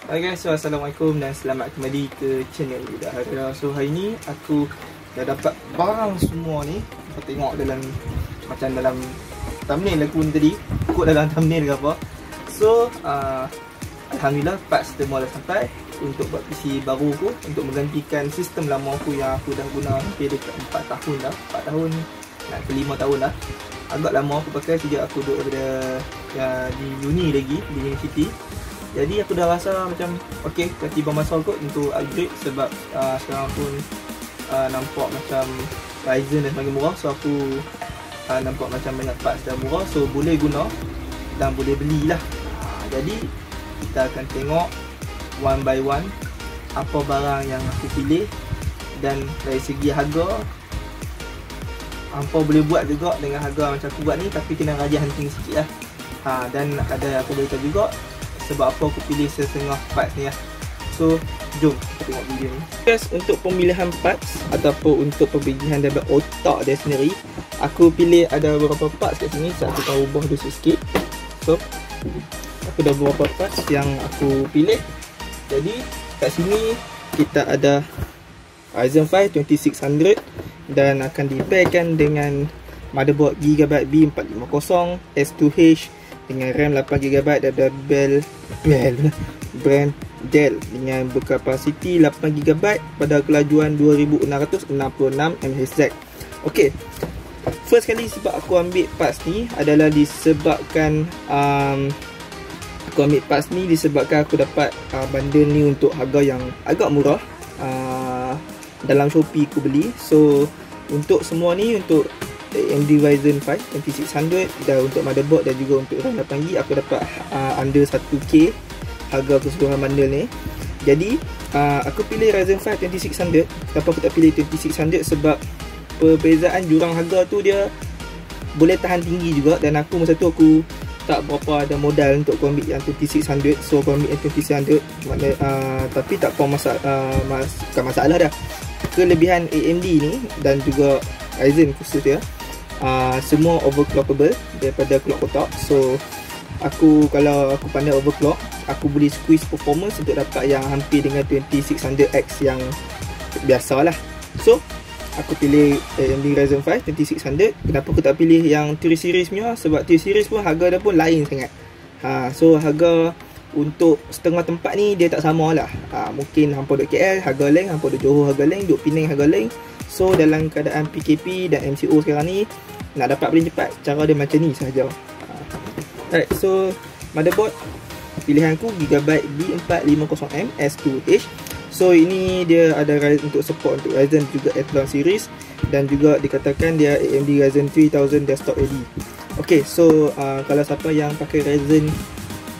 Hai guys, so assalamualaikum dan selamat kembali ke channel Lidah Hara. So hari ni aku dah dapat barang semua ni. Kau tengok dalam macam dalam thumbnail aku ni tadi, ikut dalam thumbnail ke apa. So alhamdulillah parts semua dah sampai untuk buat PC baru aku, untuk menggantikan sistem lama aku yang aku dah guna hampir dekat 4 tahun dah. 4 tahun nak ke 5 tahun dah. Agak lama aku pakai sejak aku duduk daripada di uni lagi, di universiti. Jadi aku dah rasa macam okey, dah tiba masa kot untuk upgrade sebab sekarang pun nampak macam Ryzen dah semakin murah. So aku nampak macam banyak parts dah murah, so boleh guna dan boleh belilah. Jadi kita akan tengok one by one apa barang yang aku pilih, dan dari segi harga hampa boleh buat juga dengan harga macam aku buat ni, tapi kena rajin hunting sikit lah. Dan ada aku beritahu juga sebab apa aku pilih setengah parts ni lah. So jom kita tengok video ni. Guys, untuk pemilihan parts ataupun untuk pemilihan daripada otak dia sendiri, aku pilih ada beberapa parts kat sini. So aku akan ubah dulu sikit. So aku dah beberapa parts yang aku pilih. Jadi kat sini kita ada Ryzen 5 2600 dan akan dipairkan dengan motherboard Gigabyte B450 S2H dengan RAM 8GB dan brand Dell dengan berkapasiti 8GB pada kelajuan 2666 mHz. Okey, first kali sebab aku ambil parts ni adalah disebabkan aku dapat bundle ni untuk harga yang agak murah. Dalam Shopee aku beli. So untuk semua ni, untuk AMD Ryzen 5 2600 dan untuk motherboard dan juga untuk RAM 8GB, aku dapat under 1k harga keseluruhan bundle ni. Jadi aku pilih Ryzen 5 2600. Kenapa aku tak pilih 2600? Sebab perbezaan jurang harga tu dia boleh tahan tinggi juga, dan aku masa tu aku tak berapa ada modal untuk aku ambil yang 2600. So aku ambil yang 2600 tapi tak apa bukan masalah dah. Kelebihan AMD ni dan juga Ryzen khusus dia, semua overclockable daripada clock otak. So kalau aku pandai overclock, aku boleh squeeze performance untuk dapat yang hampir dengan 2600X yang biasa lah. So aku pilih AMD Ryzen 5 2600. Kenapa aku tak pilih yang 3 series punya? Sebab 3 series pun harga dia pun lain sangat. So harga untuk setengah tempat ni dia tak sama lah. Mungkin hampa duduk KL harga lain, hampa duduk Johor harga lain, duduk Penang harga lain. So dalam keadaan PKP dan MCO sekarang ni, nak dapat paling cepat cara dia macam ni sahaja. Alright, so motherboard pilihanku Gigabyte B450M S2H. So ini dia ada untuk support untuk Ryzen juga Athlon series, dan juga dikatakan dia AMD Ryzen 3000 desktop ready. Okay, so kalau siapa yang pakai Ryzen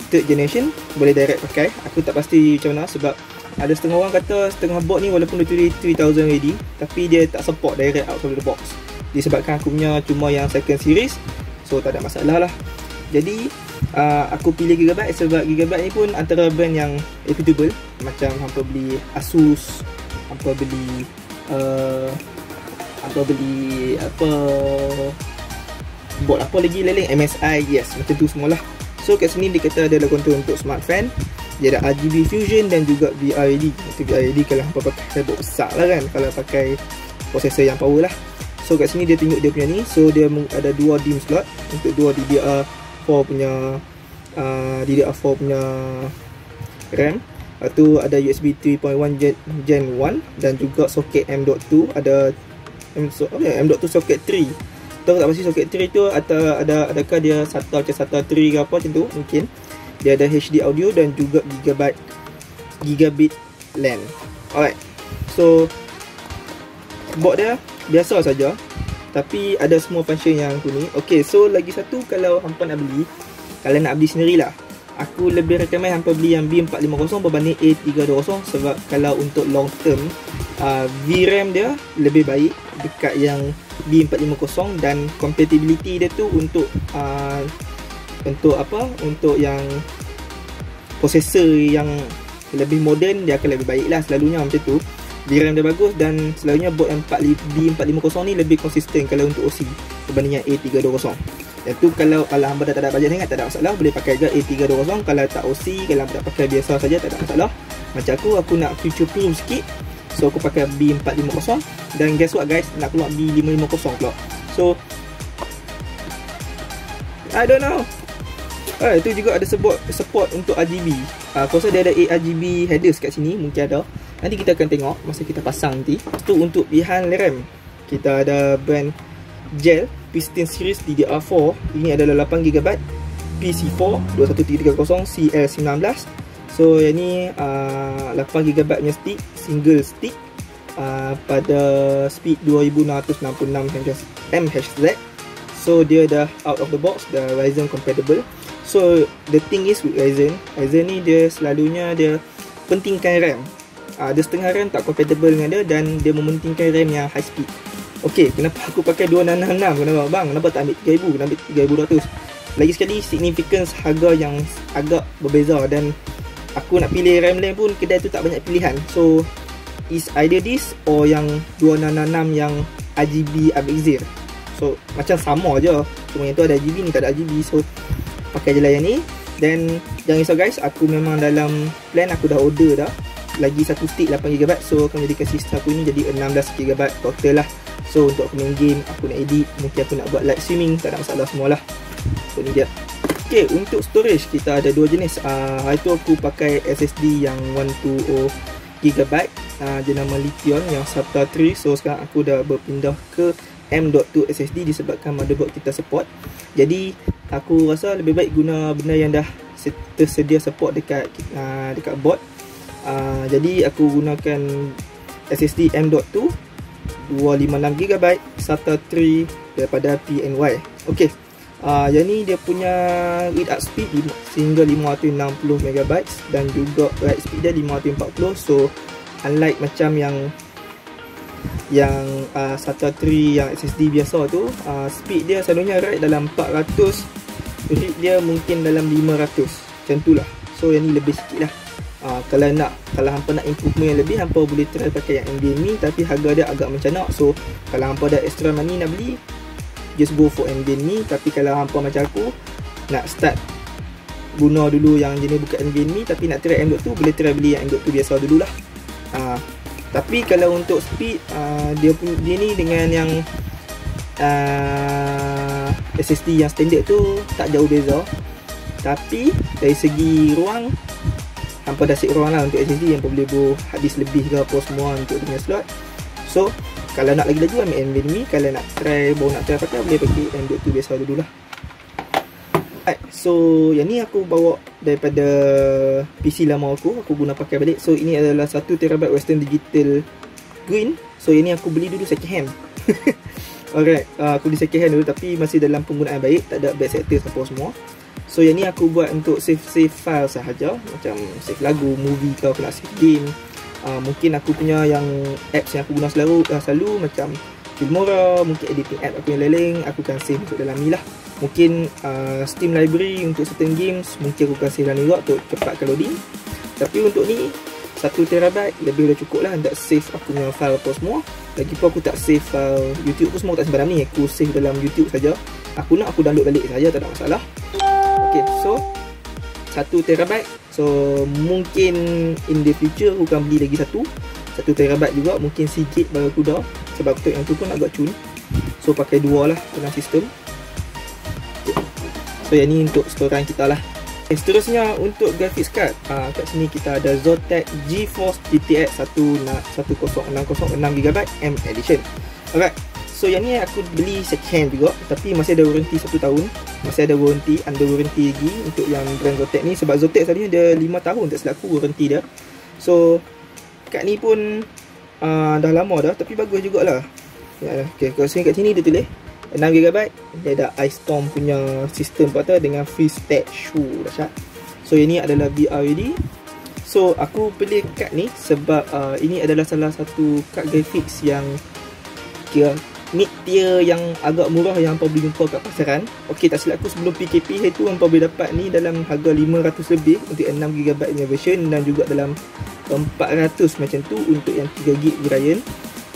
3rd generation boleh direct pakai. Aku tak pasti macam mana, sebab ada setengah orang kata setengah board ni walaupun dia tulis 3000 ready, tapi dia tak support direct out of the box. Disebabkan aku punya cuma yang second series, so tak ada masalah lah. Jadi aku pilih Gigabyte sebab Gigabyte ni pun antara brand yang reputable. Macam hampa beli Asus, hampa beli board apa lagi leleng, MSI, yes, macam tu semualah. So kat sini dia kata ada control untuk smart fan, dia ada RGB fusion dan juga VRAD. VRAD kalau hampa pakai tablet besar lah kan, kalau pakai prosesor yang power lah. So kat sini dia tunjuk dia punya ni. So dia ada 2 DIMM slot untuk 2 DDR4 punya RAM. Lepas tu ada USB 3.1 Gen 1 dan juga soket M.2. Ada M.2 soket 3. Tahu tak pasti soket 3 tu adakah dia SATA macam SATA 3 ke apa macam tu, mungkin. Dia ada HD audio dan juga gigabit LAN. Alright, so board dia biasa saja, tapi ada semua function yang aku ni. Okay, so lagi satu, kalau hampa nak beli, kalau nak beli sendirilah, aku lebih recommend hampa beli yang B450 berbanding A320. Sebab kalau untuk long term, VRAM dia lebih baik dekat yang B450, dan compatibility dia tu untuk yang prosesor yang lebih moden, dia akan lebih baik lah selalunya macam tu. VRAM dia bagus, dan selalunya board B450 ni lebih konsisten kalau untuk OC berbanding yang A320. Itu kalau hamba dah tak ada bajet sangat, tak ada masalah, boleh pakai je A320. Kalau tak OC, kalau hamba tak pakai biasa saja, tak ada masalah. Macam aku nak future proof sikit, so aku pakai B450. Dan guess what guys, nak keluar B550 pula. So I don't know. Itu juga ada support untuk RGB. Aku rasa dia ada RGB headers kat sini, mungkin ada. Nanti kita akan tengok masa kita pasang nanti. Itu untuk pilihan RAM, kita ada brand Gel Piston Series DDR4. Ini adalah 8GB PC4 21330 CL19. So yang ni 8GB punya stick, single stick, pada speed 2666 MHz. So dia dah out of the box, dah Ryzen compatible. So the thing is with Ryzen ni dia selalunya dia pentingkan RAM. Dia setengah RAM tak compatible dengan dia, dan dia mementingkan RAM yang high speed. Okay, kenapa aku pakai 2666? Kenapa bang? Kenapa tak ambil 3000? Kenapa 3200? Lagi sekali, significance harga yang agak berbeza, dan aku nak pilih RAM lain pun kedai tu tak banyak pilihan. So is either this or yang 2666 yang RGB Abexir. So macam sama je, cuma yang tu ada RGB, ni tak ada RGB. So pakai je lah yang ni. Dan jangan risau guys, aku memang dalam plan, aku dah order dah lagi satu stick 8GB. So akan jadikan sistem aku ni jadi 16GB total lah. So untuk aku main game, aku nak edit, mungkin aku nak buat live streaming, tak ada masalah semualah. So ni dia. Okay, untuk storage kita ada dua jenis. Hari tu aku pakai SSD yang 120GB, jenama Lithium yang SATA 3. So sekarang aku dah berpindah ke M.2 SSD disebabkan motherboard kita support. Jadi aku rasa lebih baik guna benda yang dah tersedia support dekat board. Jadi aku gunakan SSD M.2 256GB SATA 3 daripada PNY. Okay, yang ni dia punya read up speed sehingga 560MB dan juga write speed dia 540. So unlike macam yang SATA 3 yang SSD biasa tu, speed dia selalunya write dalam 400, read dia mungkin dalam 500, macam tu lah. So yang ni lebih sikit lah. Kalau hampa nak improvement yang lebih, hampa boleh try pakai yang NVMe, tapi harga dia agak mencanak. So kalau hampa ada extra money nak beli, just go for NVMe. Tapi kalau hampa macam aku nak start guna dulu yang jenis bukan NVMe tapi nak try M.2, boleh try beli yang M.2 biasa dululah. Tapi kalau untuk speed, dia ni dengan yang SSD yang standard tu tak jauh beza. Tapi dari segi ruang, hampa dah set ruang lah untuk SSD yang boleh hard disk lebih ke apa semua untuk dengan slot. So kalau nak lagi laju, ambil NVMe. Kalau nak try, baru nak try pakai, boleh pakai M.2 biasa dululah. So yang ni aku bawa daripada PC lama aku guna pakai balik. So ini adalah 1TB Western Digital Green. So yang ni aku beli dulu second hand. Alright, aku beli second hand dulu tapi masih dalam penggunaan baik, tak ada bad sector apa semua. So yang ni aku buat untuk save file sahaja, macam save lagu, movie ke, aku nak save game. Mungkin aku punya yang apps yang aku guna selalu macam Filmora, mungkin editing app aku yang lain, aku akan save untuk dalam ni lah. Mungkin Steam library untuk certain games, mungkin aku akan save dalam ni juga untuk cepatkan loading. Tapi untuk ni 1TB lebih dah cukup lah untuk save aku punya file apa semua. Lagipun aku tak save file YouTube aku semua, tak simpan dalam ni, aku save dalam YouTube saja. Aku nak, aku download balik saja, tak ada masalah. Okay, so 1TB. So mungkin in the future aku akan beli lagi 1TB juga, mungkin sikit baru aku dah, sebab aku yang tu pun agak cun. So pakai dua lah dalam sistem. So yang ni untuk storan kita lah. Seterusnya untuk graphics card, kat sini kita ada Zotac GeForce GTX 1060 6GB M Edition. Alright, so yang ni aku beli second hand juga, tapi masih ada warranty 1 tahun. Masih ada warranty, under warranty lagi untuk yang brand Zotac ni. Sebab Zotac selalunya ada 5 tahun tak silap aku warranty dia. So kad ni pun dah lama dah, tapi bagus jugalah. Okay, kat sini dia tulis 6GB, dia ada Ice Storm punya sistem patah dengan free stat shoe dahsyat. So ini adalah VR ready. So aku pilih kad ni sebab ini adalah salah satu kad graphics yang kira mid tier yang agak murah yang hampa boleh jumpa kat pasaran. Ok, tak silap aku sebelum PKP itu hampa boleh dapat ni dalam harga 500 lebih untuk 6GB punya version, dan juga dalam 400 macam tu untuk yang 3GB variant.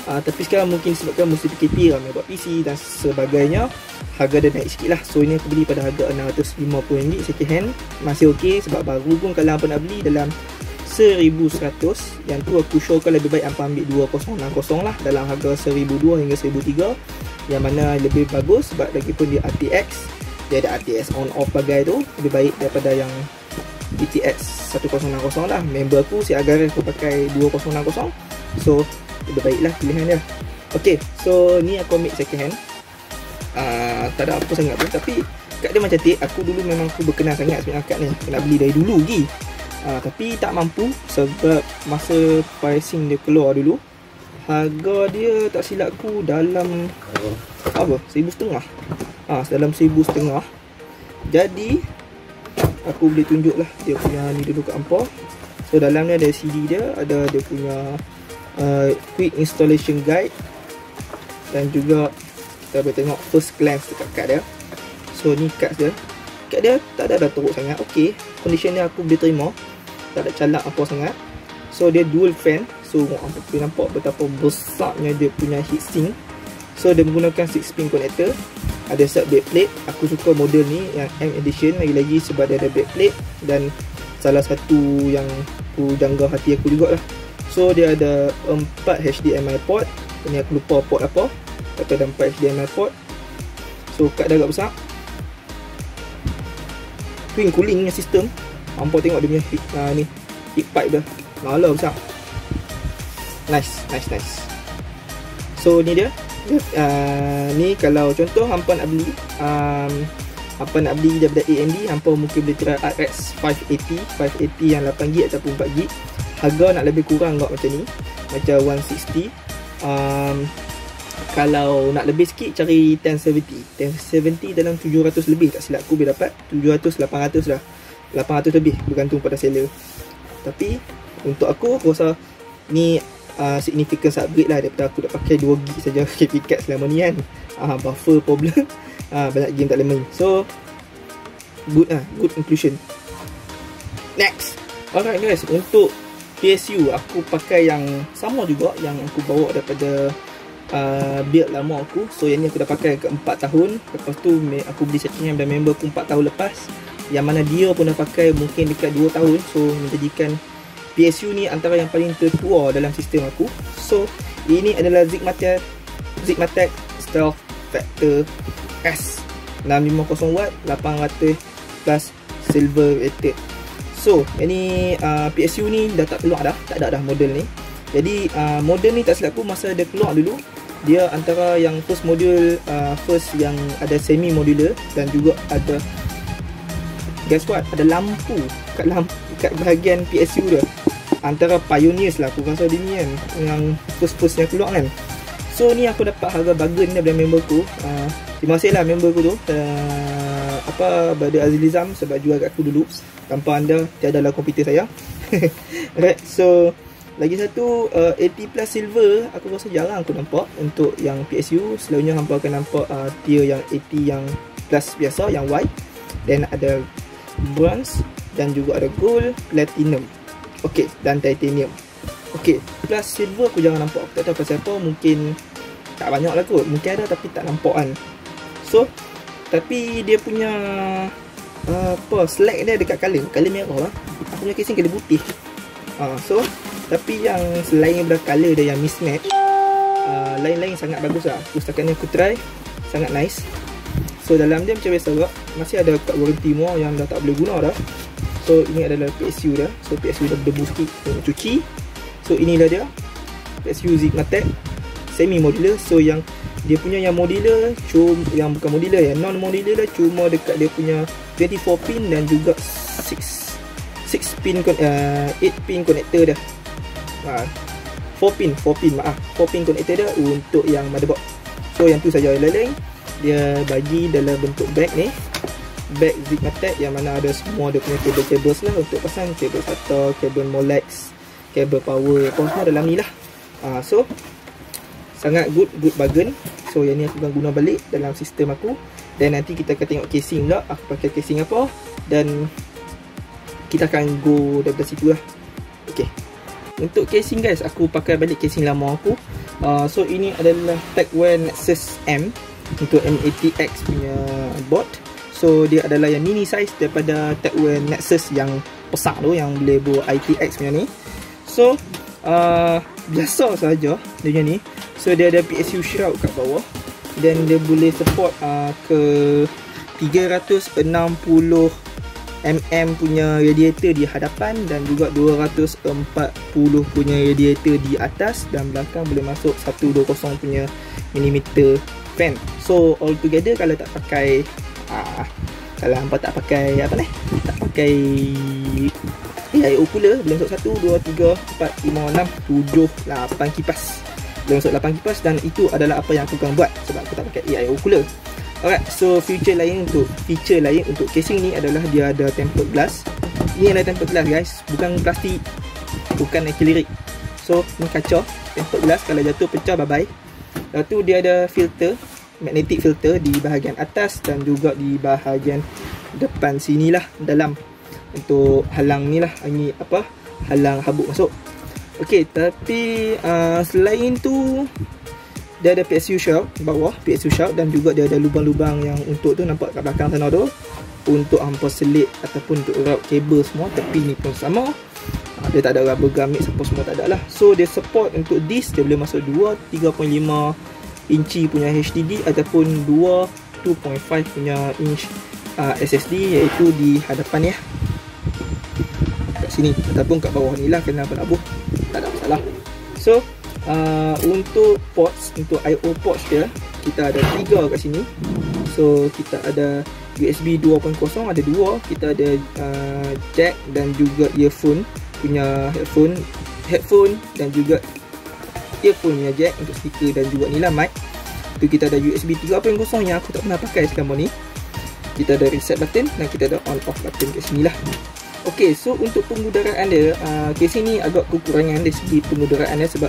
Tapi sekarang mungkin sebabkan musim PKP, ramai buat PC dan sebagainya, harga dah naik sikit lah. So ini aku beli pada harga RM650 second hand. Masih ok, sebab baru pun kalau hampa nak beli dalam 1100. Yang tu aku showkan lebih baik hampa ambil 2060 lah, dalam harga 1200 hingga 1003. Yang mana lebih bagus sebab lagipun dia RTX. Dia ada RTX on off bagai tu, lebih baik daripada yang GTX 1060 lah. Member aku si Agar aku pakai 2060. So lebih baiklah pilihan dia. Ok, so ni aku ambil second hand. Tak ada apa sangat pun, tapi kad dia macam cantik. Aku dulu memang aku berkenan sangat sebenarnya kad ni, aku nak beli dari dulu lagi. Tapi tak mampu sebab masa pricing dia keluar dulu, harga dia tak silap aku dalam apa, 1,500. Dalam 1,500. Jadi aku boleh tunjuk lah dia punya ni dulu kat hampa. So dalam ni ada CD dia, ada dia punya quick installation guide, dan juga kita boleh tengok first glance dekat kad dia. So ni kad dia. Kad dia tak ada dah teruk sangat, ok, condition dia aku boleh terima, tak ada calak apa sangat. So dia dual fan, so apa boleh nampak betapa besarnya dia punya heatsink. So dia menggunakan 6-pin connector, ada set backplate. Aku suka model ni yang M edition lagi-lagi sebab dia ada backplate, dan salah satu yang aku jangka hati aku jugalah. So dia ada 4 HDMI port. Ini aku lupa port apa, tapi ada 4 HDMI port. So kad dia agak besar. Twin cooling punya sistem. Hampa tengok dia punya heat pipe dia, ngala besar. Nice. So ni dia. Ni kalau contoh hampa nak beli daripada AMD, hampa mungkin boleh try RX 580 yang 8GB ataupun 4GB. Harga nak lebih kurang kot macam ni, macam 160. Kalau nak lebih sikit cari 1070 dalam 700 lebih, tak silap aku boleh dapat 700-800 lah, 800 lebih bergantung pada seller. Tapi untuk aku rasa ni significant upgrade lah daripada aku dah pakai 2GB saja graphic card selama ni kan. Buffer problem, banyak game tak boleh main. So good inclusion. Next, alright guys, untuk PSU aku pakai yang sama juga yang aku bawa daripada build lama aku. So yang ni aku dah pakai ke 4 tahun. Lepas tu aku beli second hand dan member aku 4 tahun lepas, yang mana dia pun dah pakai mungkin dekat 2 tahun. So menjadikan PSU ni antara yang paling tertua dalam sistem aku. So ini adalah Zigmatech Stealth Factor S 650W 800 plus silver rated. So ini PSU ni dah tak keluar dah, tak ada dah model ni. Jadi model ni tak silap aku masa dia keluar dulu, dia antara yang first model, first yang ada semi modular, dan juga ada, guess what, ada lampu kat bahagian PSU dia. Antara pioneers lah aku rasa dia ni kan, yang first yang keluar kan. So ni aku dapat harga bargain daripada member aku. Terima kasih lah member aku tu, Brother Azilizam, sebab jual kat aku dulu. Tanpa anda tiada lah komputer saya. Alright, so lagi satu 80 plus silver aku rasa jarang aku nampak untuk yang PSU. Selalunya hampa akan nampak tier yang 80 yang plus biasa, yang white, dan ada bronze, dan juga ada gold, platinum, ok, dan titanium. Ok, plus silver aku jarang nampak. Aku tak tahu pasal apa, mungkin tak banyak lah kot, mungkin ada tapi tak nampak kan. So tapi dia punya slack dia dekat color merah lah. Aku punya casing color putih. So tapi yang selain daripada color dia yang mismatch, lain-lain sangat bagus lah. Aku setakat ni aku try, sangat nice. So dalam dia macam biasa juga, masih ada kad warranty more yang dah tak boleh guna dah. So ini adalah PSU dah. So PSU dah berdebu sikit, cuci. So inilah dia PSU Zigmatech semi modular. So yang dia punya yang modular, yang bukan modular, yang non modular dah cuma dekat dia punya 24 pin dan juga 6 pin 8 pin connector dah. 4 pin connector dah untuk yang motherboard. So yang tu saja. Lain-lain dia bagi dalam bentuk bag ni, bag Zigmatech, yang mana ada semua dia punya kabel-kabel lah untuk pasang kabel SATA, kabel Molex, kabel power, apa semua dalam ni lah. So sangat good bargain. So yang ni aku akan guna balik dalam sistem aku, dan nanti kita akan tengok casing pula, aku pakai casing apa, dan kita akan go daripada situ lah. Ok, untuk casing guys, aku pakai balik casing lama aku So ini adalah Techwear Nexus M untuk M80X punya board. So dia adalah yang mini size daripada Techwear Nexus yang besar tu, yang boleh bawa ITX punya ni. So biasa saja dia punya ni. So dia ada PSU shroud kat bawah, dan dia boleh support ke 360 mm punya radiator di hadapan, dan juga 240 punya radiator di atas, dan belakang boleh masuk 120 punya millimeter fan. So all together, kalau tak pakai kalau hampa tak pakai tak pakai AIO cooler, boleh masuk 1, 2, 3, 4, 5, 6, 7, 8 kipas. Boleh masuk 8 kipas, dan itu adalah apa yang aku akan buat sebab aku tak pakai AIO cooler. Alright, so feature lain untuk casing ni adalah dia ada tempered glass. Ni adalah tempered glass guys, bukan plastik, bukan acrylic. So ni kaca, tempered glass, kalau jatuh pecah bye bye. Lepas tu dia ada filter, magnetic filter di bahagian atas dan juga di bahagian depan sinilah dalam, untuk halang ni lah, angin halang habuk masuk. Okey, tapi selain tu dia ada PSU shroud bawah, PSU shroud, dan juga dia ada lubang-lubang yang untuk tu nampak kat belakang sana tu, untuk hampa selit ataupun untuk route kabel semua. Tepi ni pun sama, dia tak ada rubber grommet apa semua, tak ada lah. So dia support untuk disk, dia boleh masuk 2 3.5 inci punya HDD ataupun 2 2.5 punya inch SSD, iaitu di hadapan ya, kat sini ataupun kat bawah ni lah, kena apa nak buh, tak ada masalah. So untuk ports, untuk IO ports dia, kita ada 3 kat sini. So kita ada USB 2.0, ada 2. Kita ada jack dan juga earphone punya headphone dan juga earphone punya jack untuk speaker, dan juga ni lah mic. Tu kita ada USB 3.0 yang aku tak pernah pakai sekarang ni. Kita ada reset button dan kita ada on off button kat sini lah. Ok, so untuk pengudaraan dia, casing ni agak kekurangan dari segi pengudaraan dia, sebab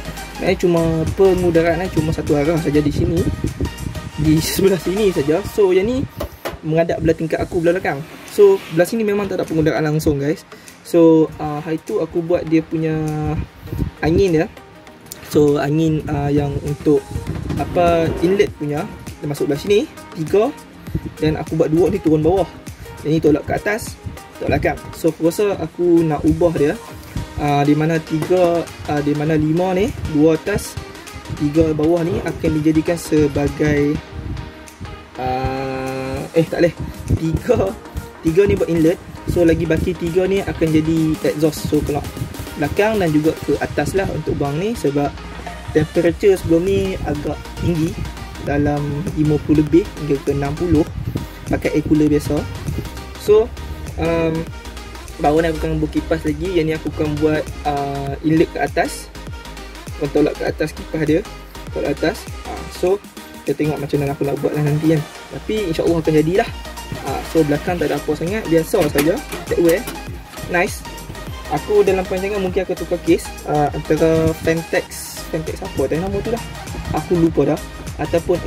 pengudaraan dia cuma satu arah saja di sini, di sebelah sini saja. So yang ni menghadap belah tingkat aku belah belakang. So belah sini memang tak ada pengudaraan langsung guys. So hari tu aku buat dia punya angin dia. So angin yang untuk inlet punya, dia masuk belah sini 3, dan aku buat 2 ni turun bawah, dan ni tolak ke atas, tolak belakang. So aku rasa aku nak ubah dia, di mana 5 ni, 2 atas 3 bawah ni akan dijadikan sebagai tak boleh, 3 ni buat inlet. So lagi baki 3 ni akan jadi exhaust. So keluar belakang dan juga ke atas lah untuk buang ni, sebab temperature sebelum ni agak tinggi, dalam 50 lebih hingga ke 60 pakai air cooler biasa. So baru ni aku akan buat kipas lagi. Yang ni aku akan buat inlet ke atas, tolak ke atas kipas dia, tolak atas. So kita tengok macam mana aku nak buat lah nanti kan, tapi insyaAllah akan jadilah. So belakang tak ada apa sangat, biasa saja, Techwear, nice. Aku dalam panjangan mungkin aku tukar case antara Fentex apa tak nama tu dah, aku lupa dah, ataupun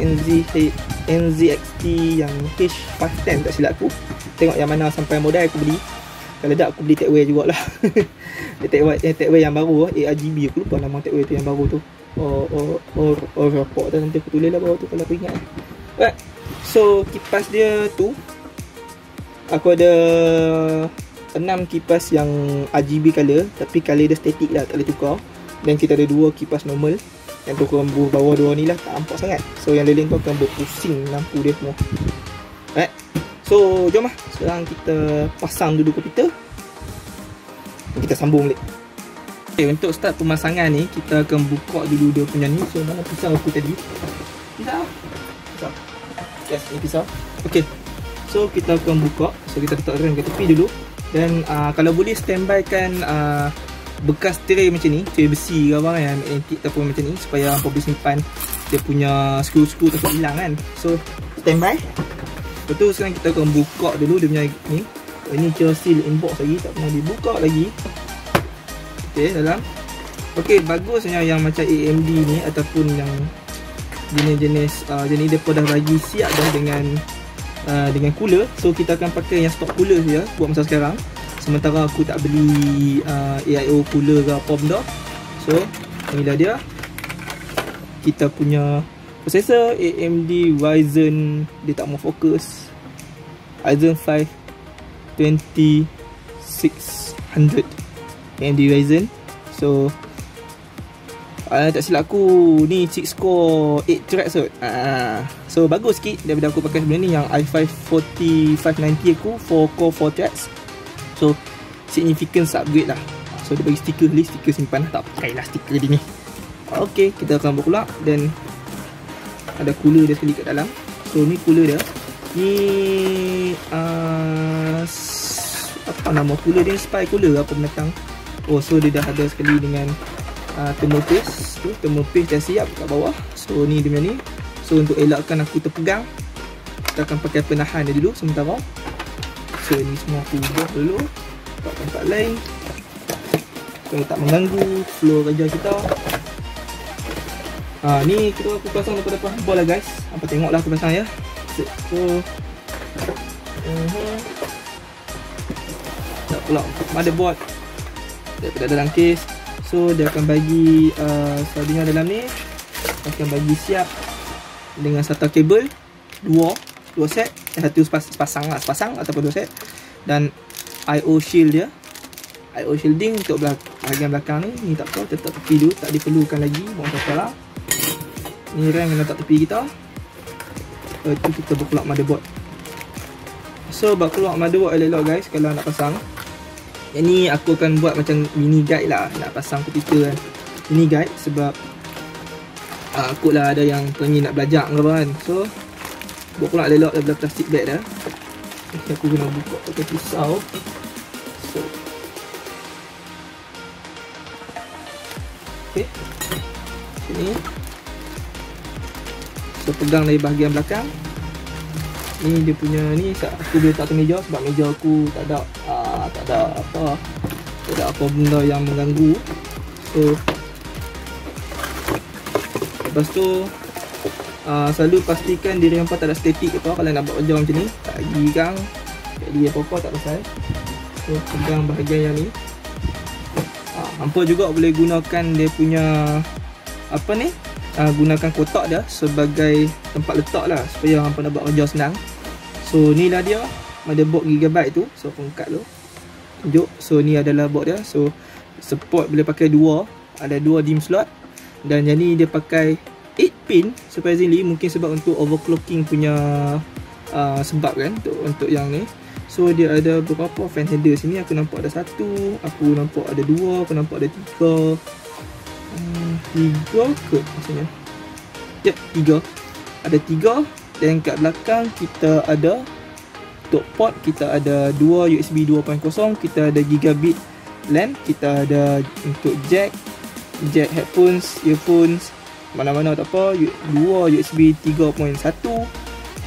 NZXT yang H510 tak silap aku. Tengok yang mana sampai modal aku beli. Kalau tak aku beli Techwear jugalah. Techwear yang baru, ARGB, aku lupa nama Techwear tu yang baru tu. Report tu, nanti aku tulis lah bawah tu kalau aku ingat. Right. So kipas dia tu, aku ada 6 kipas yang RGB color, tapi color dia static lah, tak boleh tukar. Dan kita ada 2 kipas normal, yang tu lembu bawah 2 ni lah, tak nampak sangat. So yang lain tu akan berpusing lampu dia semua. Right. So jom lah, sekarang kita pasang dulu komputer, kita sambung balik. Okay, untuk start pemasangan ni, kita akan buka dulu dia punya ni. So mana pisau aku tadi? Pisau? Yes, ni pisau. Okay, so kita akan buka. So kita letak rem ke tepi dulu. Dan kalau boleh standby kan bekas tray macam ni, tray besi ke apa yang antik ataupun macam ni, supaya hampa boleh simpan dia punya skru-skru takut hilang kan. So standby. Lepas tu sekarang kita akan buka dulu dia punya ni. Ini kira seal inbox lagi, tak pernah dibuka lagi. Okay, dalam. Okay, bagusnya yang macam AMD ni ataupun yang jenis-jenis jenis depa dah bagi siap dah dengan cooler. So kita akan pakai yang stock cooler saja buat masa sekarang. Sementara aku tak beli AIO cooler ke apa benda. So inilah dia. kita punya processor AMD Ryzen, dia tak mau fokus, Ryzen 5 2600 AMD Ryzen. So tak silap aku ni 6 core 8 threads kot. So bagus sikit daripada aku pakai sebelum ni yang i5 4590 aku 4 core 4 threads. So significant upgrade lah. So dia bagi stiker list, stiker simpan lah. Tak pakai lah stiker dia ni. Ok, kita akan buka dan ada cooler dia sekali kat dalam. So ni cooler dia. Ni apa nama cooler dia, spy cooler apa belakang. Oh, so dia dah ada sekali dengan thermal paste tu, thermal paste dah siap kat bawah. So ni dia punya ni. So untuk elakkan aku terpegang, kita akan pakai penahan dia dulu sementara. So ni semua aku ubah dulu kat tempat lain supaya tak mengganggu flow kerja kita. Ni kita aku pasang daripada depan lah guys. Apa tengoklah aku pasang ya. So tak pula motherboard daripada dalam case. So dia akan bagi soldering dalam ni, akan bagi siap dengan SATA kabel dua set, satu sepasang ataupun 2 set, dan IO shield dia, IO shielding untuk bahagian belakang ni tak apa, tetap tepi dulu, tak diperlukan lagi, buang salah. Ni RAM yang letak tepi kita. Itu kita berkeluar motherboard. So bak keluar motherboard elok-elok guys kalau nak pasang. Yang ni aku akan buat macam mini guide lah nak pasang ketika kan. Mini guide sebab aku lah ada yang pengen nak belajar ke apa kan. So buat keluar elok daripada plastik bag dah. Aku kena buka pakai pisau. So okay, sini. So pegang dari bahagian belakang. Ni dia punya ni, aku boleh letak ke meja sebab meja aku tak ada apa benda yang mengganggu. So lepas tu selalu pastikan diri hampa tak ada statik ke apa kalau nak buat kerja macam ni. Tak gigang, jadi apa-apa tak pasal. So pegang bahagian yang ni. Hampa juga boleh gunakan dia punya apa ni, gunakan kotak dia sebagai tempat letak lah supaya hampa nak buat kerja senang. So ni lah dia motherboard gigabyte tu. So pengkat tu tunjuk. So ni adalah board dia. So support boleh pakai ada dua DIMM slot, dan yang ni dia pakai 8 pin surprisingly, mungkin sebab untuk overclocking punya sebab kan untuk yang ni. So dia ada beberapa fan header sini. Aku nampak ada 1, aku nampak ada 2, aku nampak ada 3 ke maksudnya. Yep, 3. Ada 3. Dan kat belakang kita ada untuk port, kita ada 2 USB 2.0, kita ada gigabit LAN, kita ada untuk jack headphones, earphones, mana-mana tak apa, 2 USB 3.1,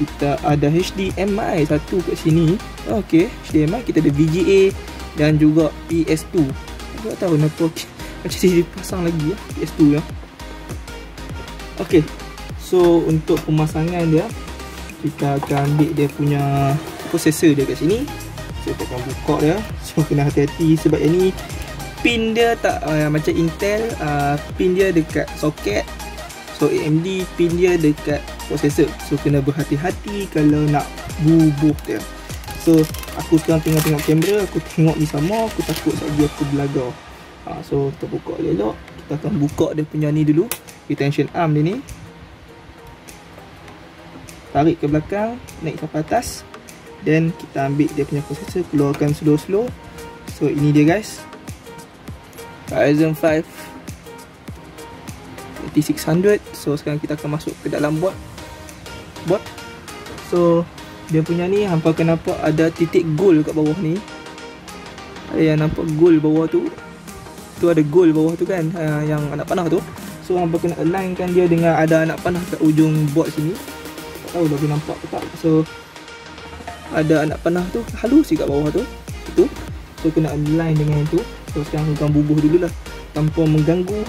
kita ada HDMI 1 kat sini. Okey, HDMI, kita ada VGA dan juga PS2. Aku tak tahu kenapa macam dia dipasang lagi ya, PS2 ya. Okey. So untuk pemasangan dia, kita akan ambil dia punya processor dia kat sini. So kita akan buka dia. So kena hati-hati sebab yang ni pin dia tak macam Intel, pin dia dekat soket. So AMD pin dia dekat processor. So kena berhati-hati kalau nak bubuh dia. So aku sekarang tengok kamera, aku tengok ni sama, aku takut lagi aku belagar. So kita buka dia elok. Kita akan buka dia punya ni dulu, retention arm dia ni. Tarik ke belakang, naik sampai atas, dan kita ambil dia punya processor, keluarkan slow-slow. So ini dia guys, Ryzen 5 2600. So sekarang kita akan masuk ke dalam board. So dia punya ni, hampa akan nampak ada titik gold kat bawah ni. Ada yang nampak gold bawah tu. Tu ada gold bawah tu kan, yang anak panah tu. So hampa kena alignkan dia dengan ada anak panah kat ujung board sini. Tahu dah boleh nampak ke tak. So ada anak panah tu halus kat bawah tu. Itu. So kena align dengan itu. So sekarang aku akan bubuh dulu lah tanpa mengganggu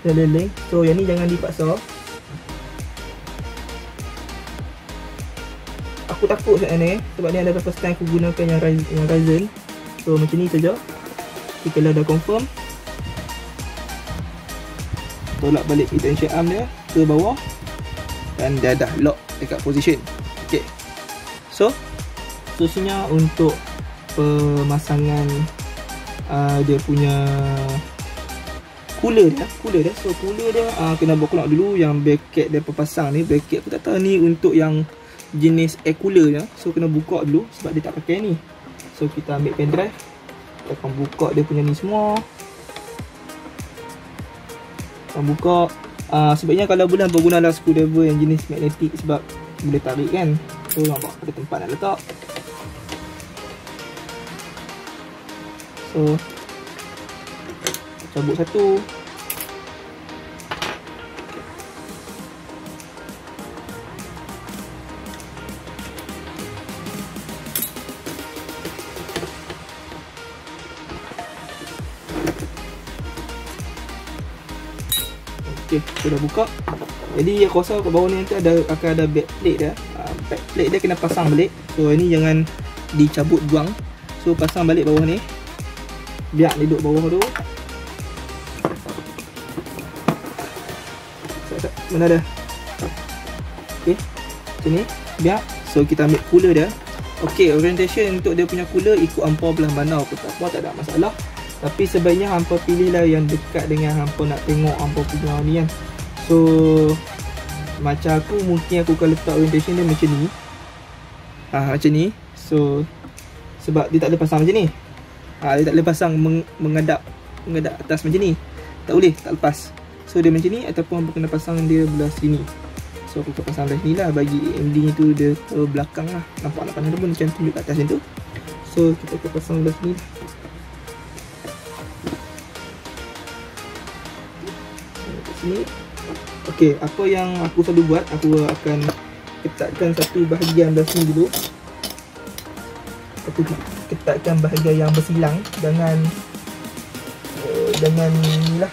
dan lain-lain. So yang ni jangan dipaksa. Aku takut saat ni sebab ni adalah first time aku gunakan yang Ryzen. So macam ni saja. Kita dah confirm, tolak balik retention arm dia. ke bawah dan dia dah lock dekat position. Okay, so solusinya untuk pemasangan dia punya cooler dia. So cooler dia kena buat keluar dulu yang bracket dia pasang ni. Bracket aku tak tahu ni untuk yang jenis air cooler dia. So kena buka dulu sebab dia tak pakai ni. So kita ambil pen drive, kita akan buka dia punya ni semua. Kita buka. Sebaiknya kalau boleh bergunalah screwdriver yang jenis magnetic sebab boleh tarik kan. So nampak ada tempat nak letak. So cabut satu. Okey, sudah buka. Jadi aku rasa kat bawah ni nanti akan ada back plate dia. Back plate dia kena pasang balik. So ini jangan dicabut buang. So pasang balik bawah ni. Biar dia duduk bawah tu. Mana ada? Okey, sini biar. So kita ambil cooler dia. Okey, orientation untuk dia punya cooler ikut hampa belah mana aku tak apa, tak ada masalah. Tapi sebaiknya hampa pilihlah yang dekat dengan hampa nak tengok hampa punya ni kan. So macam aku mungkin aku akan letak orientation dia macam ni. Macam ni. So sebab dia tak boleh pasang macam ni. Dia tak boleh pasang menghadap atas macam ni. Tak boleh, tak lepas. So dia macam ni ataupun hampa kena pasang dia belah sini. So aku akan pasang belah sini lah bagi AMD ni tu dia ke belakang lah. Nampak nak pandang pun macam tunjuk kat atas macam tu. So kita akan pasang belah sini. Sini. Okey, apa yang aku selalu buat, aku akan ketatkan satu bahagian belah sini dulu. Aku ketatkan bahagian yang bersilang dengan ni lah,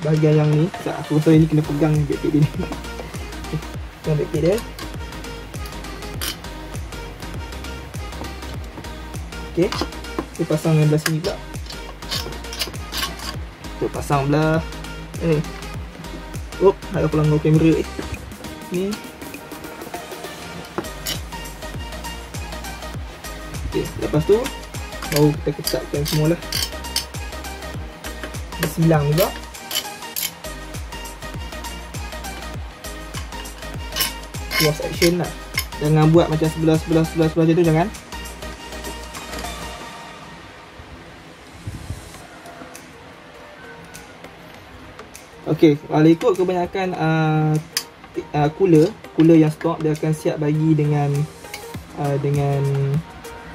bahagian yang ni. Aku rasa ini kena pegang backplate dia ni. Pegang backplate dia. Okey, kita pasang yang belah sini pula. Kita pasang belah ni. Ada pelanggar kamera ni. Okey, lepas tu baru kita ketatkan semualah. Bersilang juga. Cross action lah. Jangan buat macam sebelah macam tu, jangan. Okey, kalau ikut kebanyakan cooler yang stok dia akan siap bagi dengan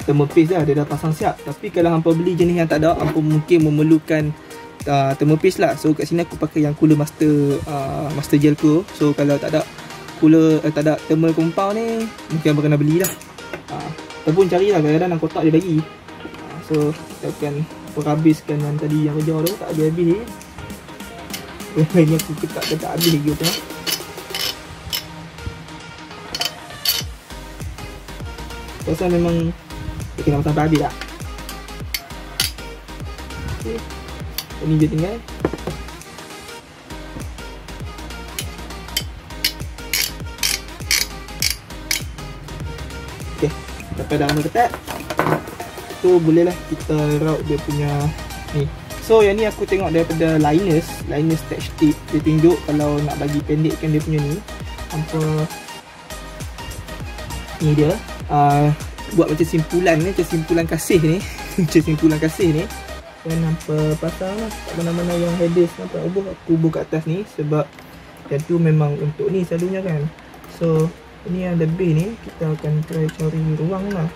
thermal paste lah, dia dah pasang siap. Tapi kalau hampa beli jenis yang tak ada, hampa mungkin memerlukan thermal paste lah. So kat sini aku pakai yang cooler master gel ku. So kalau tak ada cooler, tak ada thermal compound ni, mungkin hampa kena belilah. Ataupun carilah, kadang-kadang dalam kotak dia bagi. So kita akan habiskan yang tadi yang kerja tu, tak habis-habis. Ini aku ketat tak habis lagi tu. Pasal memang dia kena sampai habis tak? Okay. Ini je tinggal. Okay, sampai dah ketat. So bolehlah kita raut dia punya ni. So yang ni aku tengok daripada Linus touch tip. Dia tunjuk kalau nak bagi pendekkan dia punya ni, hampa ni dia buat macam simpulan ni, macam simpulan kasih ni. Macam simpulan kasih ni. Dan hampa pasang lah kat mana-mana yang headers. Nampak aku buka atas ni sebab yang tu memang untuk ni selalunya kan. So ini yang lebih ni kita akan try cari ruang lah.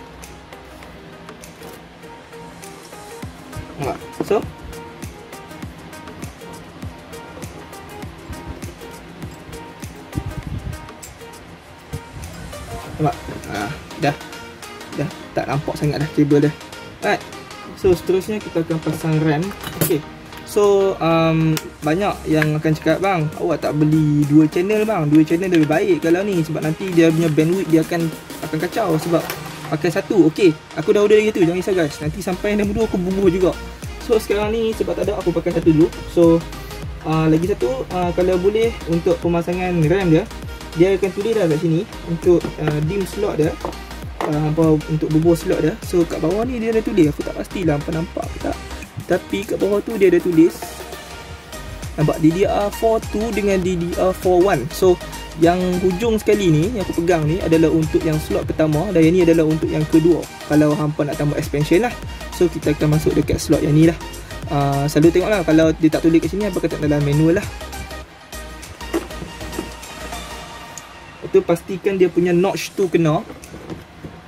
So nampak? Dah tak nampak sangat dah kabel dia. Alright. So seterusnya kita akan pasang RAM. Okay. So banyak yang akan cakap, bang, awak tak beli dual channel bang. Dual channel lebih baik kalau ni sebab nanti dia punya bandwidth dia akan kacau sebab pakai satu. Okay, aku dah order gitu, jangan risau guys. Nanti sampai nombor 2 aku bubuh juga. So sekarang ni sebab tak ada, aku pakai satu dulu. So Lagi satu, kalau boleh untuk pemasangan RAM dia, dia akan tulis dah kat sini untuk dim slot dia, untuk bubur slot dia. So kat bawah ni dia ada tulis, aku tak pastilah hampa nampak ke tak, tapi kat bawah tu dia ada tulis, nampak, DDR4 2 dengan DDR4 1. So yang hujung sekali ni yang aku pegang ni adalah untuk yang slot pertama, dan yang ni adalah untuk yang kedua kalau hampa nak tambah expansion lah. So kita akan masuk dekat slot yang ni lah. Selalu tengok lah, kalau dia tak tulis kat sini, hampa kata dalam manual lah. Itu pastikan dia punya notch tu kena,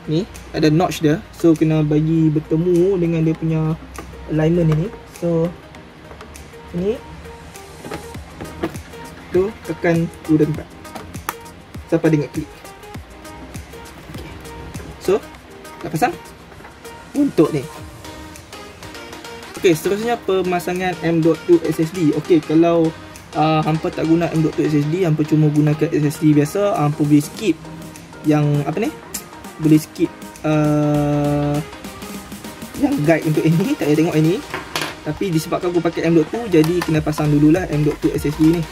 ni ada notch dia, so kena bagi bertemu dengan dia punya alignment ini. So ni tu tekan 2 dan 4 sampai dengan klik. Okay. So dah pasang untuk ni. Ok, seterusnya pemasangan M.2 SSD. Ok, kalau hampa tak guna M.2 SSD, hampa cuma gunakan SSD biasa, hampa boleh skip yang apa ni, boleh skip yang guide untuk ini, tak payah tengok ini. Tapi disebabkan aku pakai M.2, jadi kena pasang dululah M.2 SSD ni.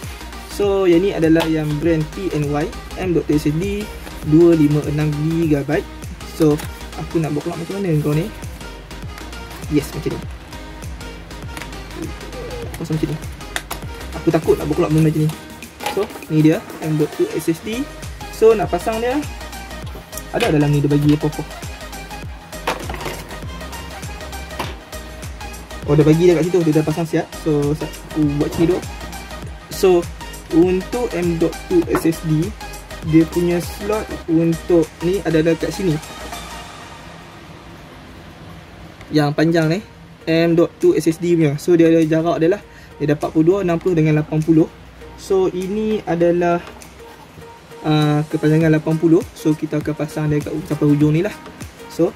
So yang ni adalah yang brand TNY M.2 SSD 256GB. So aku nak buat kelak macam mana kau ni? Yes, macam ni. Pasang macam ni. Aku takut nak buat kelak benda macam ni. So ni dia M.2 SSD. So nak pasang dia, ada dalam ni dia bagi apa-apa. Oh, dia bagi dia kat situ, dia dah pasang siap. So aku buat macam ni dulu. So untuk M.2 SSD, dia punya slot untuk ni adalah kat sini, yang panjang ni M.2 SSD punya. So dia ada jarak dia lah, dia ada 42, 60 dengan 80. So ini adalah kepanjangan 80. So kita akan pasang dia kat sampai hujung ni lah. So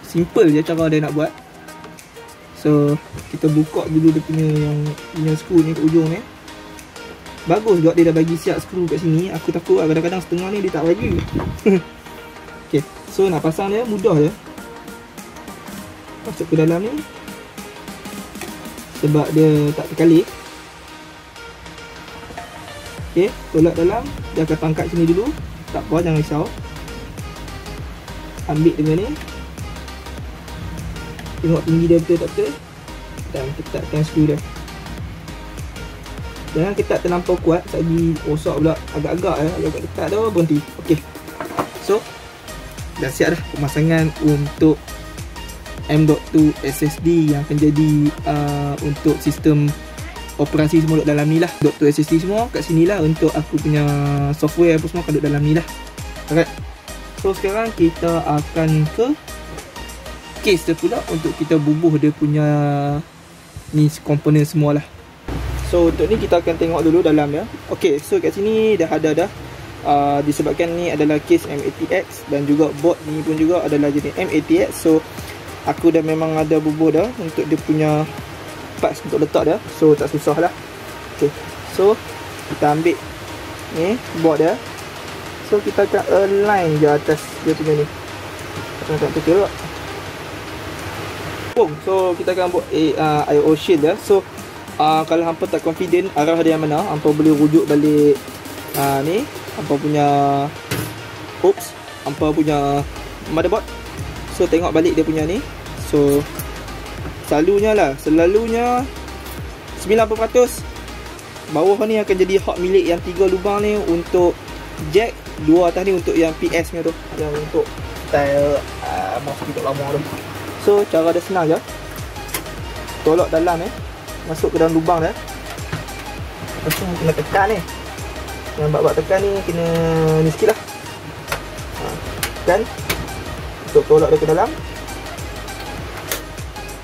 simple je cara dia nak buat. So kita buka dulu dia punya skru ni kat hujung ni. Bagus juga dia dah bagi siap skru kat sini. Aku takut kadang-kadang setengah ni dia tak bagi. Okay, so nak pasang dia mudah je. Masuk ke dalam ni, sebab dia tak terkalik. Okay, tolak dalam, dia akan pangkat sini dulu. Tak apa, jangan risau. Ambil dengan ni, tengok tinggi dia betul tak betul, dan ketatkan skru dia. Jangan ketat terlampau kuat, lagi rosak pula. Agak-agak agak ketat dah, berhenti. Ok, so dah siap dah pemasangan untuk M.2 SSD yang akan jadi untuk sistem operasi semua duduk dalam ni lah. M.2 SSD semua kat sini lah, untuk aku punya software apa semua akan duduk dalam ni lah. Alright, so sekarang kita akan ke case dia pula untuk kita bubuh dia punya ni komponen semua lah. So untuk ni kita akan tengok dulu dalam dia. Ok, so kat sini dah ada disebabkan ni adalah case M80X, dan juga board ni pun juga adalah jenis M80X. So aku dah memang ada bubuh dah untuk dia punya parts untuk letak dia. So tak susah lah. Ok, so kita ambil ni board dia. So kita akan align je atas dia punya ni. Kita tak terkira. So kita akan buat I/O shield dia. So kalau hampa tak confident arah dia yang mana, hampa boleh rujuk balik ni hampa punya hampa punya motherboard. So tengok balik dia punya ni. So selalunya 90% bawah ni akan jadi hak milik yang 3 lubang ni untuk jack, 2 atas ni untuk yang PS nya tu, yang untuk style mouse kita lama tu. So cara dia senang je. Tolak dalam ni, masuk ke dalam lubang dia. Lepas tu kena tekan ni. Yang bak-bak tekan ni kena ni sikit lah. Tekan untuk tolak dia ke dalam.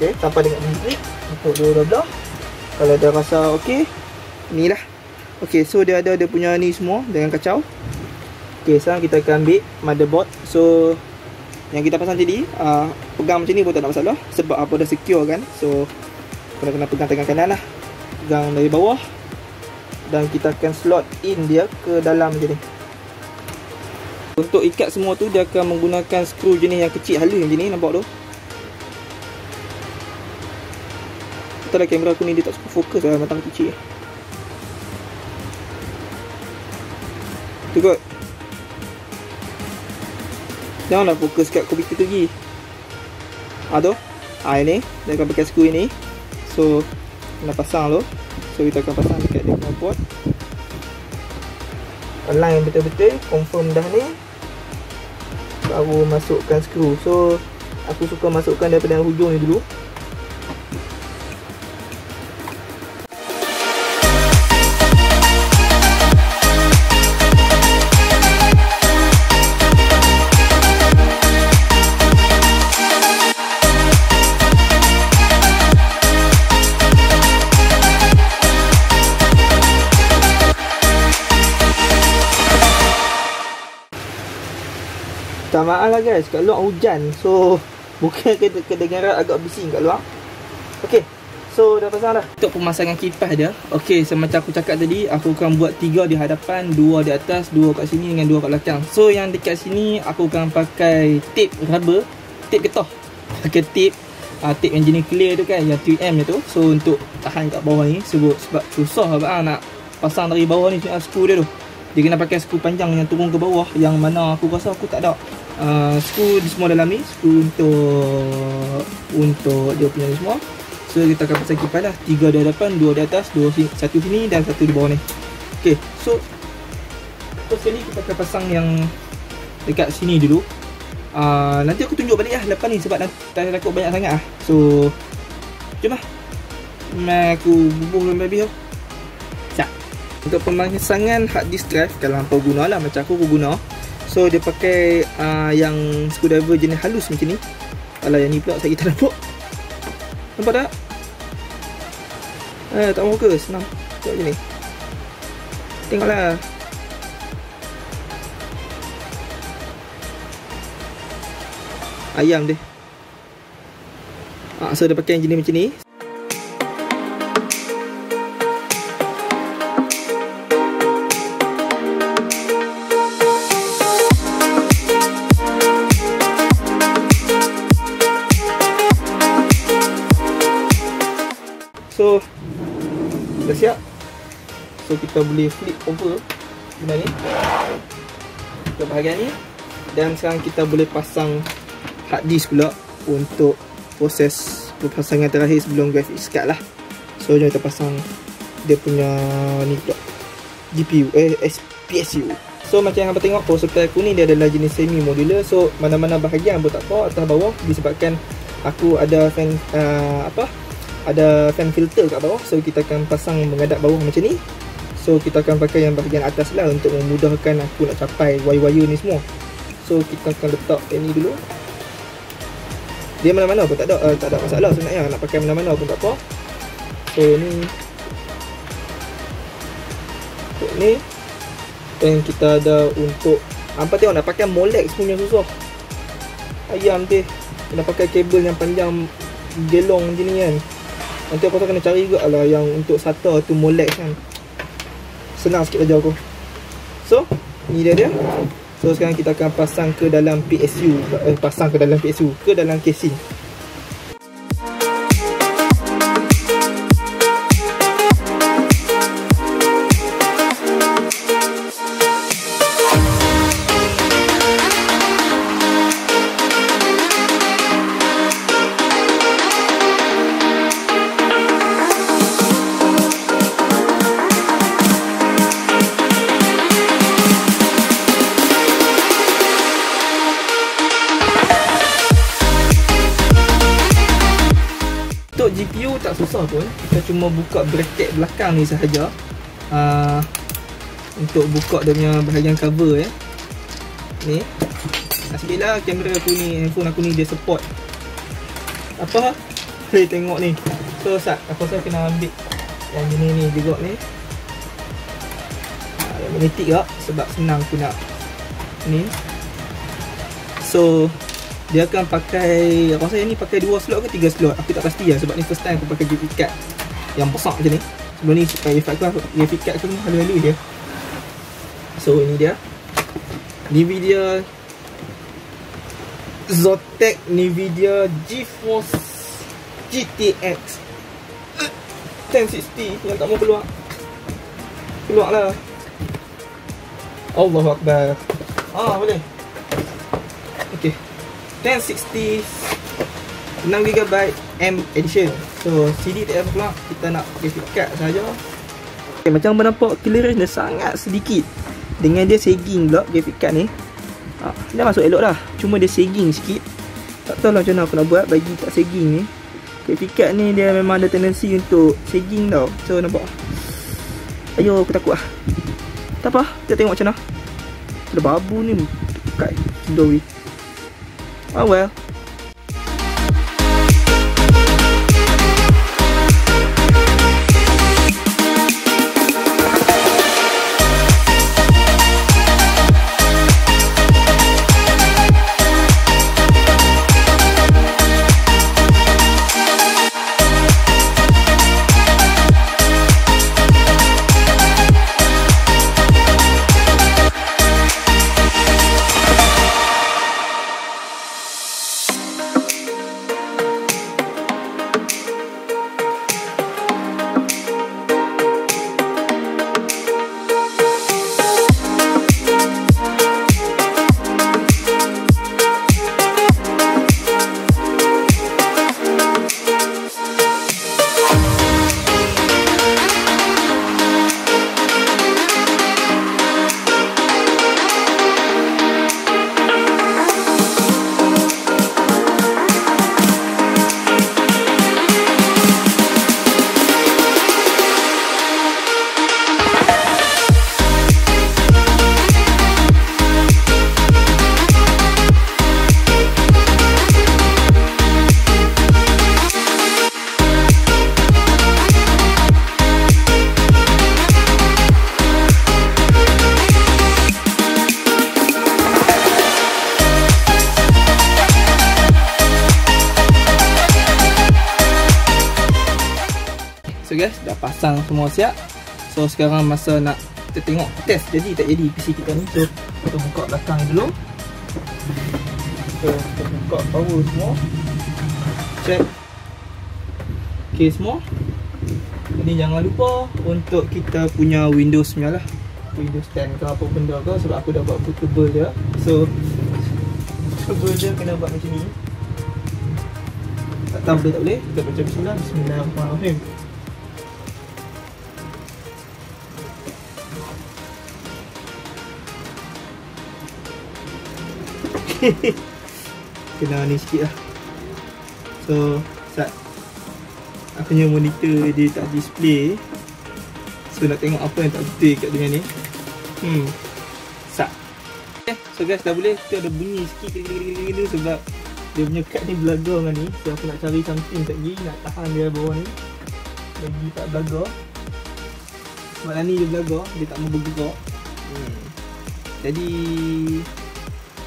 Ok, sampai dengan bunyi untuk dia belah. Kalau dah rasa ok, ni lah. Ok, so dia ada dia punya ni semua, jangan kacau. Ok, sekarang kita akan ambil motherboard. So yang kita pasang tadi, pegang macam ni pun tak ada masalah, sebab apa dah secure kan. So kena pegang tangan kanan lah, pegang dari bawah, dan kita akan slot in dia ke dalam macam ni. Untuk ikat semua tu, dia akan menggunakan skru jenis yang kecil halus macam ni, nampak tu. Entahlah kamera aku ni dia tak suka fokus lah, matang kecil. Tu kot. Janganlah fokus kat komputer tu lagi. Tu. Ini dia akan pakai skru ini. So nak pasang tu. So kita akan pasang dekat dia punya port. Align betul-betul, confirm dah ni. Baru masukkan skru. So aku suka masukkan daripada hujung ni dulu. Tak maaf lah guys, kat luar hujan. So bukan kedengaran agak bising kat luar. Okay, so dah pasang dah. Untuk pemasangan kipas dia, okay, semacam aku cakap tadi, aku akan buat 3 di hadapan, 2 di atas, 2 kat sini dengan 2 kat belakang. So yang dekat sini aku akan pakai tape rubber, tape getah. Pakai tape tape yang jenis clear tu kan, yang 3M tu. So untuk tahan kat bawah ni, sebab susah lah nak pasang dari bawah ni skru dia tu. Dia kena pakai skru panjang yang turun ke bawah, yang mana aku rasa aku tak ada. Skru di semua dalam ni, skru untuk dia punya ni semua. So kita akan pasang kipas lah, 3 di hadapan, 2 di atas, 1 sini dan 1 di bawah ni. Okay, so sekali kita akan pasang yang dekat sini dulu. Nanti aku tunjuk balik lah lepas ni, sebab tak takut banyak sangat lah. So jom lah, aku bubuh lebih tu. Untuk pemasangan hard disk drive, kalau hampa guna lah macam aku guna, so dia pakai yang screwdriver jenis halus macam ni. Alah, yang ni pula saya tak nampak. Nampak tak? Tak mahu ke? Senang tengok je ni. Tengoklah. Ayam dia. So dia pakai yang jenis macam ni. So dah siap. So kita boleh flip over benda ni ke bahagian ni. Dan sekarang kita boleh pasang hard disk pula untuk proses perpasangan terakhir sebelum graphics card lah. So jom kita pasang dia punya ni pula, GPU, PSU. So macam yang hampa tengok, power supply aku ni dia adalah jenis semi modular. So mana-mana bahagian pun tak apa, atas bawah, disebabkan aku ada fan ada fan filter kat bawah. So kita akan pasang menghadap bawah macam ni. So kita akan pakai yang bahagian atas lah untuk memudahkan aku nak capai wire-wire ni semua. So kita akan letak yang ni dulu. Dia mana-mana pun tak ada masalah sebenarnya, nak pakai mana-mana pun tak apa. So ni dan kita ada untuk hampa tengok nak pakai Molex punya susah. Ayam dia kena pakai kabel yang panjang gelong macam ni kan. Nanti aku kena cari juga lah yang untuk SATA tu Molex kan. Senang sikit aja aku. So ni dia. So sekarang kita akan pasang ke dalam PSU, ke dalam casing. Untuk GPU tak susah pun, kita cuma buka bracket belakang ni sahaja. Untuk buka dia punya bahagian cover ni. Alhamdulillah kamera aku ni, handphone aku ni dia support apa? Boleh tengok ni. So aku rasa kena ambil yang jenis ni juga ni. Yang magnetik tak, sebab senang aku nak ni. So dia akan pakai, aku rasa yang ni pakai 2 slot ke 3 slot, aku tak pasti lah, sebab ni first time aku pakai graphics card yang besar macam ni. Sebelum ni graphics card aku halu-halu je. So ini dia Nvidia Zotac Nvidia GeForce GTX 1060 yang tak mau keluar. Keluarlah. Allahu Akbar. Boleh. Okey. 1060 6GB M edition. So CD tak payah keluar, kita nak graphic card saja. Okay, macam nampak clearance dia sangat sedikit. Dengan dia sagging pula graphic card ni. Dah masuk elok dah. Cuma dia sagging sikit. Tak tahu lah macam mana aku nak buat bagi tak sagging ni. Graphic card ni dia memang ada tendensi untuk sagging tau. So nampak. Ayo, aku takut lah. Tak apa, kita tengok macam mana. Ada babu ni kat Doi. Oh well. So guys, dah pasang semua siap. So sekarang masa nak kita tengok test jadi tak jadi PC kita ni. So kita buka belakang dulu. So kita buka power semua. Check case semua. Ini jangan lupa untuk kita punya Windows punya lah, Windows 10 ke apa benda ke, sebab aku dah buat bootable dia. So bootable dia kena buat macam ni. Tak tahu boleh tak boleh. Kita baca bismillah. Bismillahirrahmanirrahim. Kena ni sikit lah. So saat aku punya monitor dia tak display, so nak tengok apa yang tak betul kat dengan ni. So guys, dah boleh. Kita ada bunyi sikit gini sebab dia punya kad ni belaga dengan ni. So aku nak cari something kat gini nak tahan dia bawah ni lagi tak belaga. Sebab ni dia belaga, dia tak mau bergerak. Jadi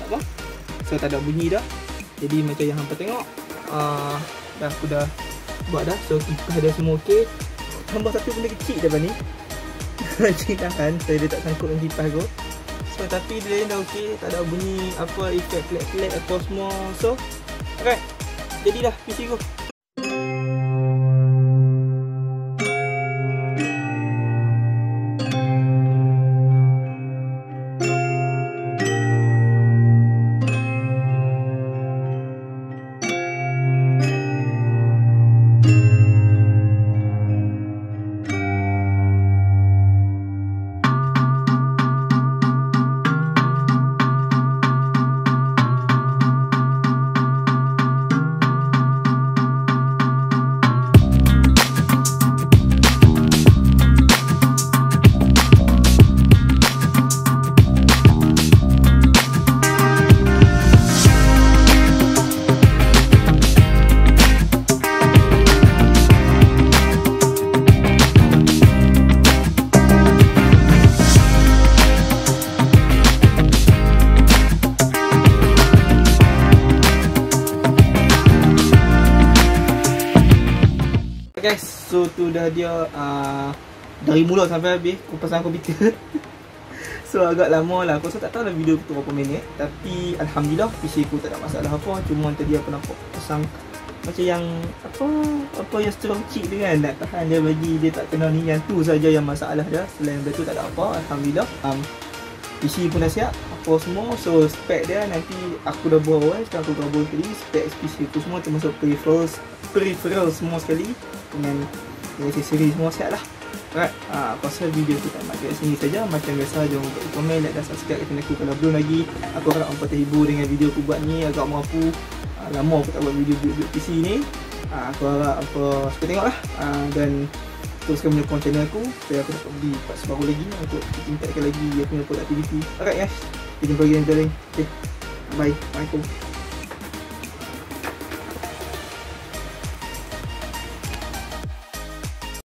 tak apa. So tak ada bunyi dah. Jadi macam yang hampa tengok, dah aku dah buat dah. So kipas dia semua okey. Tambah satu benda kecil depan ni. Cik tahan, so dia tak sangkut dengan kipas tu. So tapi dia dah okey, tak ada bunyi apa, efek flat apa semua. So alright, jadilah PC ku. Guys, so tu dah dia dari mula sampai habis aku pasang komputer. So agak lama lah, aku rasa tak tahu lah video tu berapa minit. Tapi Alhamdulillah PC ku tak ada masalah apa. Cuma tadi aku nampak pasang macam yang apa yang strong chip tu kan, nak tahan dia bagi dia tak kena ni, yang tu saja yang masalah dia. Selain daripada tu tak ada apa, alhamdulillah. PC pun dah siap apa semua. So spek dia nanti aku dah bawa sekarang, aku gabung sekali spek PC aku semua, termasuk peripheral semua sekali dengan aksesori semua siap lah. Alright, aku rasa video tu tak nak kat sini saja. Macam biasa, jangan lupa komen, like dan subscribe kat channel aku kalau belum lagi. Aku harap hampa terhibur dengan video aku buat ni, agak mampu. Lama aku tak buat video build PC ni. Aku harap hampa suka tengok lah, dan teruskan menyokong channel aku supaya aku dapat beli parts baru lagi untuk tingkatkan lagi aku punya productivity. Alright guys, kita jumpa lagi nanti. Okay, bye. Assalamualaikum.